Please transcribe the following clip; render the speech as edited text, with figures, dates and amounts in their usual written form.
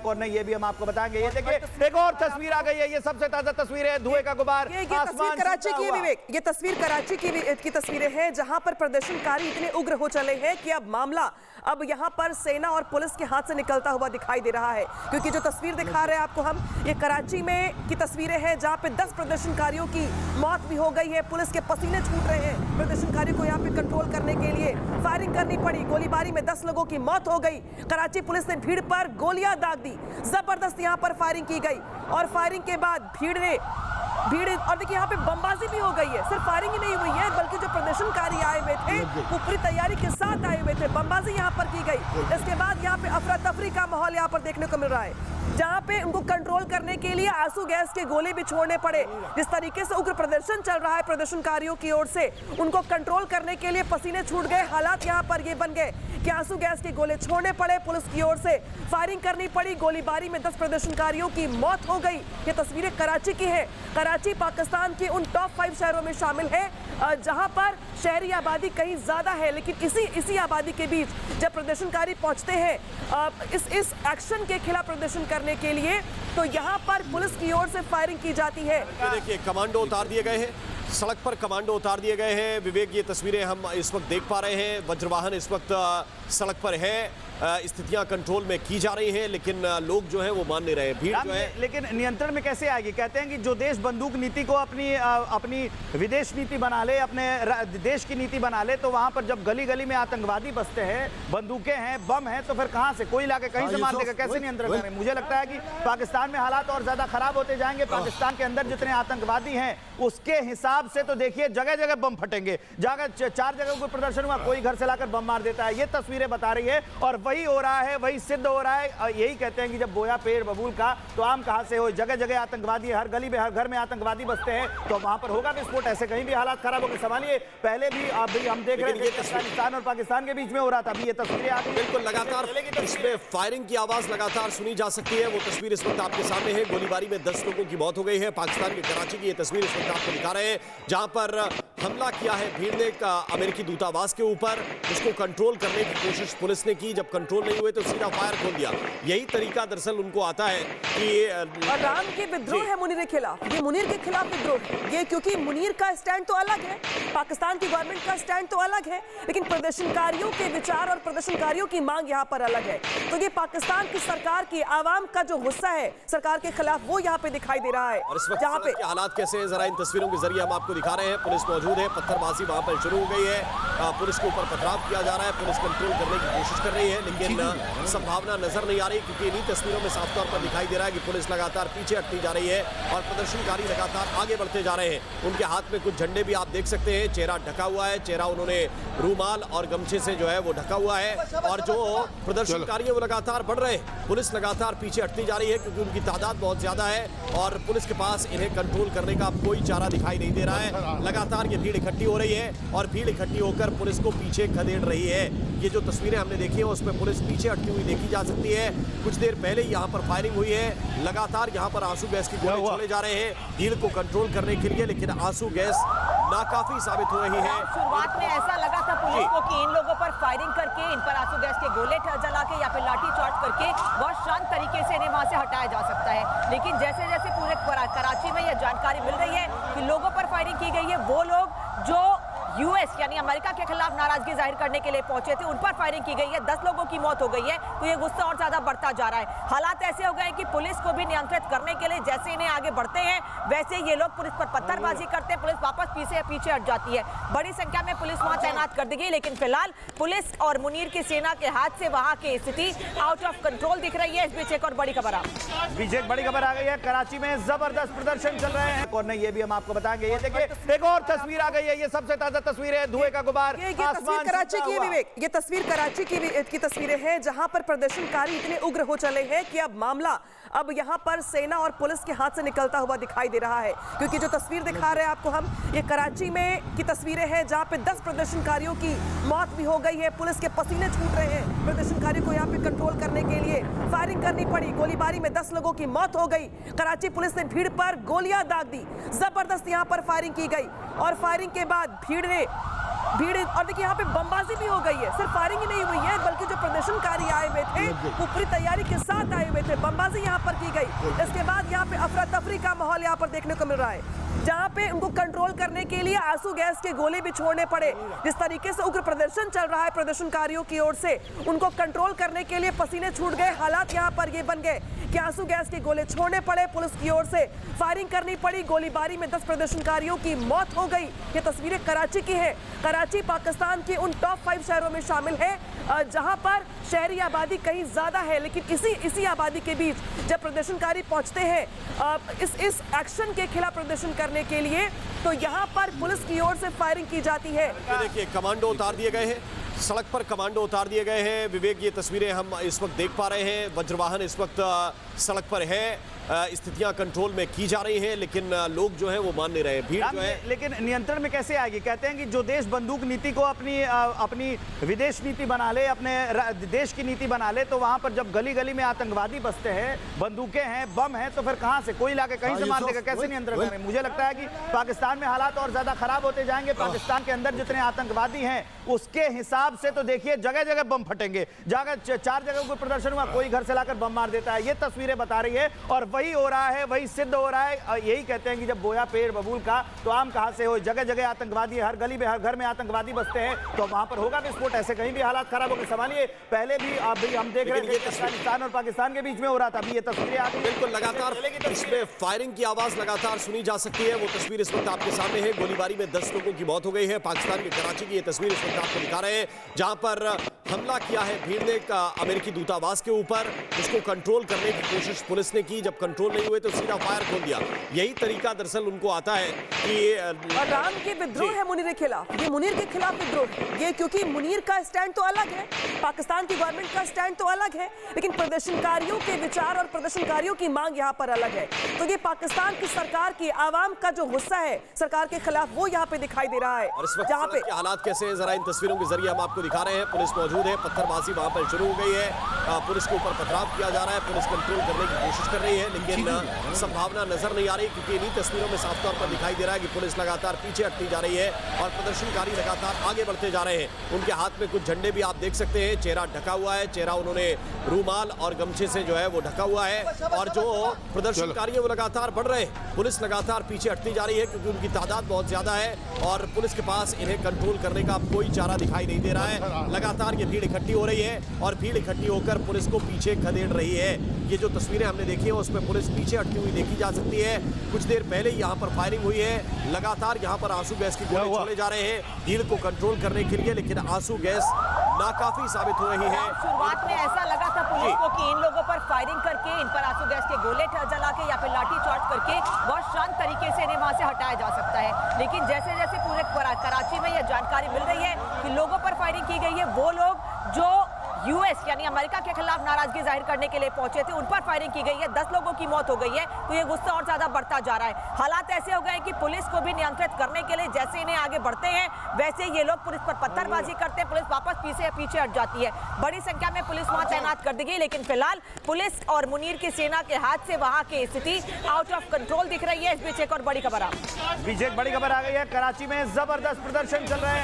कौन नहीं, ये भी हम आपको बताएंगे। ये देखिए एक और तस्वीर आ गई है, ये सबसे ताजा तस्वीर है, धुएं का गुबार, ये तस्वीर कराची की है विवेक, ये तस्वीर कराची की तस्वीरें हैं जहां पर प्रदर्शनकारी इतने उग्र हो चले हैं कि अब मामला अब यहां पर सेना और पुलिस के हाथ से निकलता हुआ दिखाई दे रहा है। क्योंकि जो तस्वीर दिखा रहे हैं आपको हम, ये कराची में की तस्वीरें हैं जहां पे 10 प्रदर्शनकारियों की मौत भी हो गई है। पुलिस के पसीने छूट रहे हैं, प्रदर्शनकारियों को यहां पे कंट्रोल करने के लिए फायरिंग करनी पड़ी। गोलीबारी में 10 लोगों की मौत हो गई। कराची पुलिस ने भीड़ पर गोलियां दाग दी, जबरदस्त यहां पर फायरिंग की गई और फायरिंग के बाद भीड़ और देखिए यहाँ पे बमबाजी भी हो गई है। सिर्फ फायरिंग ही नहीं हुई है बल्कि जो प्रदर्शनकारी आए हुए थे वो पूरी तैयारी के साथ आए हुए थे, बमबाजी यहाँ पर की गई। इसके बाद यहाँ पे अफरा तफरी का माहौल यहाँ पर देखने को मिल रहा है, जहाँ पे उनको कंट्रोल करने के लिए आंसू गैस के गोले भी छोड़ने पड़े। जिस तरीके से उग्र प्रदर्शन चल रहा है प्रदर्शनकारियों की ओर से, उनको कंट्रोल करने के लिए पसीने छूट गए। हालात यहाँ पर ये बन गए कि आंसू गैस के गोले छोड़ने पड़े, पुलिस की ओर से फायरिंग करनी पड़ी। गोलीबारी में 10 प्रदर्शनकारियों की मौत हो गई। ये तस्वीरें कराची की है। कराची पाकिस्तान के उन टॉप 5 शहरों में शामिल है जहां पर शहरी आबादी कहीं ज्यादा है, लेकिन इसी आबादी के बीच जब प्रदर्शनकारी पहुंचते हैं इस एक्शन के खिलाफ प्रदर्शन करने के लिए, तो यहां पर पुलिस की ओर से फायरिंग की जाती है। देखिए कमांडो उतार दिए गए हैं, सड़क पर कमांडो उतार दिए गए हैं। विवेक, ये तस्वीरें हम इस वक्त देख पा रहे हैं, वज्रवाहन इस वक्त सड़क पर है, स्थितियां कंट्रोल में की जा रही हैं, लेकिन लोग जो है वो मान नहीं रहे। भीड़ जो है लेकिन नियंत्रण में कैसे आएगी? कहते हैं कि जो देश बंदूक नीति को अपनी विदेश नीति बना ले, अपने देश की नीति बना ले, तो वहां पर जब गली गली में आतंकवादी बसते हैं, बंदूकें हैं, बम है, तो फिर कहां से कोई लाके कहीं से मार देगा? कैसे नियंत्रण करें? मुझे लगता है कि पाकिस्तान में हालात और ज्यादा खराब होते जाएंगे। पाकिस्तान के अंदर जितने आतंकवादी हैं उसके हिसाब से तो देखिए जगह जगह बम फटेंगे। 4 जगह कोई प्रदर्शन हुआ, कोई घर से लाकर बम मार देता है। ये तस्वीरें बता रही है और वही हो रहा है, वही सिद्ध हो रहा है। यही कहते हैं कि जब बोया पेड़ बबूल का तो आम कहां से हो। जगह जगह आतंकवादी, हर गली में हर घर में आतंकवादी बसते हैं, तो वहां पर होगा विस्फोट। ऐसे कहीं भी हालात खराब होकर संभालिए। पहले भी हम देख रहे थे अफगानिस्तान और पाकिस्तान के बीच में हो रहा था। अभी ये तस्वीरें आ गई, बिल्कुल लगातार इसमें फायरिंग की आवाज लगातार सुनी जा सकती है। वो तस्वीर इस वक्त आपके सामने है। गोलीबारी में 10 लोगों की मौत हो गई है। पाकिस्तान के कराची की ये तस्वीर इस वक्त आपको दिखा रहे हैं, जहां पर हमला किया है भीड़ ने अमेरिकी दूतावास के ऊपर। उसको कंट्रोल करने की कोशिश पुलिस ने की, जब कंट्रोल नहीं हुए तो सीधा फायर खोल दिया। यही तरीका दरअसल उनको आता है कि और राम के विद्रोह है मुनीर के खिलाफ, ये मुनीर के खिलाफ विद्रोह है ये, क्योंकि मुनीर का स्टैंड तो अलग है, पाकिस्तान की गवर्नमेंट का स्टैंड तो अलग है, लेकिन प्रदर्शनकारियों के विचार और प्रदर्शनकारियों की मांग यहाँ पर अलग है। तो ये पाकिस्तान की सरकार की आवाम का जो गुस्सा है सरकार के खिलाफ, वो यहाँ पे दिखाई दे रहा है। और इस वक्त जहाँ पे हालात कैसे हैं जरा इन तस्वीरों के जरिए हम आपको दिखा रहे हैं। पुलिस मौजूद है, पत्थरबाजी वहां पर शुरू हो गई है, पुलिस के ऊपर पथराव किया जा रहा है, पुलिस कंट्रोल करने की कोशिश कर रही है, लेकिन संभावना नजर नहीं आ रही, क्योंकि इन्हीं तस्वीरों में साफ तौर पर दिखाई दे रहा है कि पुलिस लगातार पीछे हटती जा रही है और प्रदर्शनकारी लगातार आगे बढ़ते जा रहे हैं। उनके हाथ में कुछ झंडे भी आप देख सकते हैं, चेहरा ढका हुआ है, चेहरा उन्होंने रूमाल और गमछे से जो है वो ढका हुआ है। और जो प्रदर्शनकारी है वो लगातार बढ़ रहे हैं, पुलिस लगातार पीछे हटती जा रही है, क्योंकि उनकी तादाद बहुत ज्यादा है और पुलिस के पास इन्हें कंट्रोल करने का कोई चारा दिखाई नहीं दे रहा है। लगातार ये भीड़ इकट्ठी हो रही है और भीड़ इकट्ठी होकर पुलिस को पीछे खदेड़ रही है। ये जो तस्वीरें हमने देखी है उसमें पुलिस पीछे हटती हुई देखी जा सकती है। कुछ देर पहले यहाँ पर फायरिंग हुई है, लगातार यहाँ पर आंसू गैस के गोले छोड़े जा रहे हैं भीड़ को कंट्रोल करने के लिए, लेकिन आंसू गैस नाकाफी साबित हो रही है। शुरुआत में ऐसा लगा था पुलिस को कि इन लोगों पर फायरिंग करके, इन पर आंसू गैस के गोले जला के या फिर लाठी चार्ज करके बहुत शांत तरीके से इन्हें वहां से हटाया जा सकता है, लेकिन जैसे जैसे पूरे कराची में यह जानकारी मिल रही है कि लोगों पर फायरिंग की गई है, वो लोग जो यूएस यानी अमेरिका के खिलाफ नाराजगी जाहिर करने के लिए पहुंचे थे उन पर फायरिंग की गई है। 10 लोगों की मौत हो गई है, तो ये गुस्सा और ज्यादा बढ़ता जा रहा है। हालात ऐसे हो गए कि पुलिस को भी नियंत्रित करने के लिए जैसे इन्हें आगे बढ़ते हैं वैसे ये लोग पुलिस पर पत्थरबाजी करते हैं, पुलिस वापस पीछे हट जाती है। बड़ी संख्या में पुलिस वहां तैनात कर दी गई, लेकिन फिलहाल पुलिस और मुनीर की सेना के हाथ से वहां की स्थिति आउट ऑफ कंट्रोल दिख रही है। इस बीच एक और बड़ी खबर आ गई है, कराची में जबरदस्त प्रदर्शन चल रहे हैं और नहीं, ये भी हम आपको बताएंगे। ये देखिए एक और तस्वीर आ गई है, ये सबसे ताजा तस्वीर है, धुएं का गुबार, ये तस्वीर कराची की है विवेक, ये तस्वीर कराची की तस्वीरें हैं जहां पर प्रदर्शनकारी इतने उग्र हो चले हैं कि अब मामला अब यहां पर सेना और पुलिस के हाथ से निकलता हुआ दिखाई दे रहा है। क्योंकि जो तस्वीर दिखा रहे हैं आपको हम, ये कराची में की तस्वीरें हैं जहां पे 10 प्रदर्शनकारियों की मौत भी हो गई है, पुलिस के पसीने छूट रहे हैं, प्रदर्शनकारियों को यहां पे कंट्रोल करने के लिए फायरिंग करनी पड़ी। गोलीबारी में 10 लोगों की मौत हो गई। कराची पुलिस ने भीड़ पर गोलियां दाग दी, जबरदस्त यहां पर फायरिंग की गई और फायरिंग के बाद भीड़ और देखिए यहाँ पे बमबाजी भी हो गई है। सिर्फ फायरिंग ही नहीं हुई है बल्कि जो प्रदर्शनकारी आए हुए थे वो पूरी तैयारी के साथ आए हुए थे, बमबाजी यहाँ पर की गई। इसके बाद यहाँ पे अफरा तफरी का माहौल यहाँ पर देखने को मिल रहा है, जहाँ पे उनको कंट्रोल करने के लिए आंसू गैस के गोले भी छोड़ने पड़े। जिस तरीके से उग्र प्रदर्शन चल रहा है प्रदर्शनकारियों की ओर से, उनको कंट्रोल करने के लिए पसीने छूट गए। हालात यहाँ पर ये बन गए कि आंसू गैस के गोले छोड़ने पड़े, पुलिस की ओर से फायरिंग करनी पड़ी। गोलीबारी में 10 प्रदर्शनकारियों की मौत हो गई। ये तस्वीरें कराची की है। कराची पाकिस्तान के उन टॉप 5 शहरों में शामिल है जहां पर शहरी आबादी कहीं ज्यादा है, लेकिन इसी आबादी के बीच जब प्रदर्शनकारी पहुंचते हैं इस एक्शन के खिलाफ प्रदर्शन करने के लिए, तो यहां पर पुलिस की ओर से फायरिंग की जाती है। देखिए कमांडो उतार दिए गए हैं, सड़क पर कमांडो उतार दिए गए हैं। विवेक, ये तस्वीरें हम इस वक्त देख पा रहे हैं। वज्रवाहन इस वक्त सड़क पर है, स्थितियां कंट्रोल में की जा रही हैं, लेकिन लोग जो है वो मान नहीं रहे। भीड़ जो है लेकिन नियंत्रण में कैसे आएगी? कहते हैं कि जो देश बंदूक नीति को अपनी विदेश नीति बना ले, अपने देश की नीति बना ले, तो वहां पर जब गली गली में आतंकवादी बसते हैं, बंदूकें हैं, बम है, तो फिर कहां से कोई लाके कहीं से मार देगा? कैसे नियंत्रण करें? मुझे लगता है कि पाकिस्तान में हालात और ज्यादा खराब होते जाएंगे। पाकिस्तान के अंदर जितने आतंकवादी हैं उसके हिसाब से तो देखिए जगह जगह बम फटेंगे। जगह 4 जगह कोई प्रदर्शन हुआ, कोई घर से लाकर बम मार देता है। ये तस्वीरें बता रही है और वही हो रहा है, वही सिद्ध हो रहा है। यही कहते हैं कि जब बोया पेड़ बबूल का तो आम कहां से हो। जगह जगह आतंकवादी, हर गली में हर घर में आतंकवादी बसते हैं, तो वहां पर होगा विस्फोट। ऐसे कहीं भी हालात खराब होकर संभालिए। पहले भी हम देख रहे थे अफगानिस्तान और पाकिस्तान के बीच में हो रहा था। अभी ये तस्वीरें आ गई, बिल्कुल लगातार इसमें फायरिंग की आवाज लगातार सुनी जा सकती है। वो तस्वीर इस वक्त आपके सामने है। गोलीबारी में 10 लोगों की मौत हो गई है। पाकिस्तान के कराची की ये तस्वीर इस वक्त आपको दिखा रहे हैं, जहां पर हमला किया है भीड़ ने अमेरिकी दूतावास के ऊपर। उसको कंट्रोल करने की कोशिश पुलिस ने की। जब कंट्रोल नहीं हुए तो सीधा फायर खोल दिया। यही तरीका दरअसल उनको आता है कि और राम के विद्रोह है मुनीर के खिलाफ। ये मुनीर के खिलाफ विद्रोह है ये, क्योंकि मुनीर का स्टैंड तो अलग है, पाकिस्तान की गवर्नमेंट का स्टैंड तो अलग है, लेकिन प्रदर्शनकारियों के विचार और प्रदर्शनकारियों की मांग यहाँ पर अलग है। तो ये पाकिस्तान की सरकार की आवाम का जो गुस्सा है सरकार के खिलाफ, वो यहाँ पे दिखाई दे रहा है। और इस वक्त जहाँ पे हालात कैसे हैं जरा इन तस्वीरों के जरिए हम आपको दिखा रहे हैं। पुलिस मौजूद है, पत्थरबाजी वहां पर शुरू हो गई है। पुलिस के ऊपर पथराव किया जा रहा है, पुलिस कंट्रोल करने की कोशिश कर रही है, लेकिन संभावना नजर नहीं आ रही, क्योंकि इन्हीं तस्वीरों में साफ तौर पर दिखाई दे रहा है कि पुलिस लगातार पीछे हटती जा रही है और प्रदर्शनकारी लगातार आगे बढ़ते जा रहे हैं। उनके हाथ में कुछ झंडे भी आप देख सकते हैं। चेहरा ढका हुआ है, चेहरा उन्होंने रूमाल और गमछे से जो है वो ढका हुआ है। और जो प्रदर्शनकारी है वो लगातार बढ़ रहे हैं। पुलिस लगातार पीछे हटती जा रही है क्योंकि उनकी तादाद बहुत ज्यादा है और पुलिस के पास इन्हें कंट्रोल करने का कोई चारा दिखाई नहीं दे रहा है। लगातार ये भीड़ इकट्ठी हो रही है और भीड़ इकट्ठी होकर पुलिस को पीछे खदेड़ रही है। ये जो तस्वीरें हमने देखी है उसमें पुलिस पीछे हटती हुई देखी जा सकती है। कुछ देर पहले यहाँ पर फायरिंग हुई है। लगातार यहाँ पर आंसू गैस के गोले छोड़े जा रहे हैं भीड़ को कंट्रोल करने के लिए, लेकिन आंसू गैस नाकाफी साबित हो रही है। शुरुआत में ऐसा लगा था पुलिस को कि इन लोगों पर फायरिंग करके, इन पर आंसू गैस के गोले जला के या फिर लाठी चार्ज करके बहुत शांत तरीके से इन्हें वहां से हटाया जा सकता है। लेकिन जैसे जैसे पूरे कराची में यह जानकारी मिल रही है कि लोगों पर फायरिंग की गई है, वो लोग जो यूएस यानी अमेरिका के खिलाफ नाराजगी जाहिर करने के लिए पहुंचे थे उन पर फायरिंग की गई है। 10 लोगों की मौत हो गई है। तो ये गुस्सा और ज्यादा बढ़ता जा रहा है। हालात ऐसे हो गए कि पुलिस को भी नियंत्रित करने के लिए जैसे इन्हें आगे बढ़ते हैं वैसे ये लोग पुलिस पर पत्थरबाजी करते हैं। पुलिस वापस पीछे हट जाती है। बड़ी संख्या में पुलिस वहां तैनात कर दी गई, लेकिन फिलहाल पुलिस और मुनीर की सेना के हाथ से वहां की स्थिति आउट ऑफ कंट्रोल दिख रही है। इस बीच एक और बड़ी खबर आ गई है। कराची में जबरदस्त प्रदर्शन चल रहे हैं।